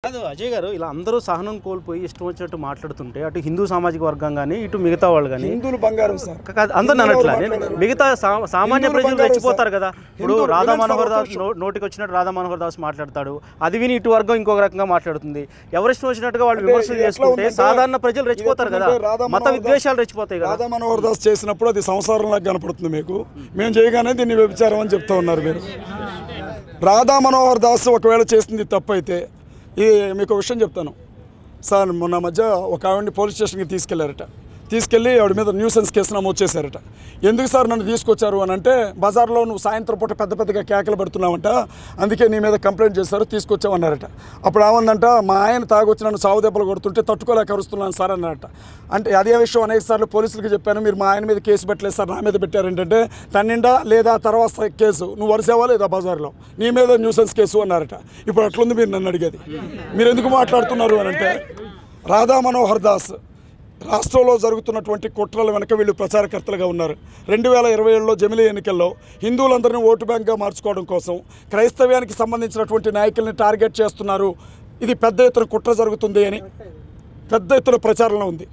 కాదు అజయ్ గారు, ఇలా అందరూ సహనం కోల్పోయి ఇష్టం వచ్చినట్టు మాట్లాడుతుంటే అటు హిందూ సామాజిక వర్గం కానీ ఇటు మిగతా వాళ్ళు కానీ హిందువులు బంగారం సార్, అందరూ అనట్లా, మిగతా సామాన్య ప్రజలు రెచ్చిపోతారు కదా. ఇప్పుడు రాధా మనోహర్ దాస్ నోటికి వచ్చినట్టు రాధా మనోహర్ దాస్ మాట్లాడతాడు, అది విని ఇటు వర్గం ఇంకొక రకంగా మాట్లాడుతుంది. ఎవరిష్టం వచ్చినట్టుగా వాళ్ళు విమర్శలు చేసుకుంటే సాధారణ ప్రజలు రెచ్చిపోతారు కదా, మత విద్వేషాలు రెచ్చిపోతాయి కదా. రాధా మనోహర్ దాస్ చేసినప్పుడు అది సంసారంలాగా కనపడుతుంది మీకు, మేము చేయగానే దీన్ని వ్యభిచారం అని చెప్తా ఉన్నారు మీరు. రాధా మనోహర్ దాస్ ఒకవేళ చేసింది తప్పు అయితే, ఇది మీకు విషయం చెప్తాను సార్. మొన్న మధ్య ఒక ఆవిడని పోలీస్ స్టేషన్కి తీసుకెళ్లారట, తీసుకెళ్ళి ఆవిడ మీద న్యూసెన్స్ కేసు నమోదు చేశారట. ఎందుకు సార్ నన్ను తీసుకొచ్చారు అని అంటే, బజార్లో నువ్వు సాయంత్రం పూట పెద్ద పెద్దగా కేకలు పెడుతున్నావంట, అందుకే నీ మీద కంప్లైంట్ చేశారు, తీసుకొచ్చామన్నారట. అప్పుడు ఏమందంట, మా ఆయన తాగొచ్చి నన్ను సావు దెబ్బలు కొడుతుంటే తట్టుకోలేక అరుస్తున్నాను సార్ అన్నారట. అంటే అదే విషయం అనేక సార్లు పోలీసులకు చెప్పాను, మీరు మా ఆయన మీద కేసు పెట్టలేదు సార్, నా మీద పెట్టారు ఏంటంటే, తన్నిండా లేదా తర్వాత కేసు నువ్వు వరుసేవా లేదా బజార్లో, నీ మీద న్యూసెన్స్ కేసు అన్నారట. ఇప్పుడు అట్లుంది మీరు నన్ను అడిగేది, మీరు ఎందుకు మాట్లాడుతున్నారు అని అంటే, రాధా మనోహర్ దాస్ రాష్ట్రంలో జరుగుతున్నటువంటి కుట్రల వెనక వీళ్ళు ప్రచారకర్తలుగా ఉన్నారు. 2027లో జమిలీ ఎన్నికల్లో హిందువులందరినీ ఓటు బ్యాంక్గా మార్చుకోవడం కోసం క్రైస్తవ్యానికి సంబంధించినటువంటి నాయకుల్ని టార్గెట్ చేస్తున్నారు, ఇది పెద్ద ఎత్తున కుట్ర జరుగుతుంది అని పెద్ద ఎత్తున ప్రచారంలో ఉంది.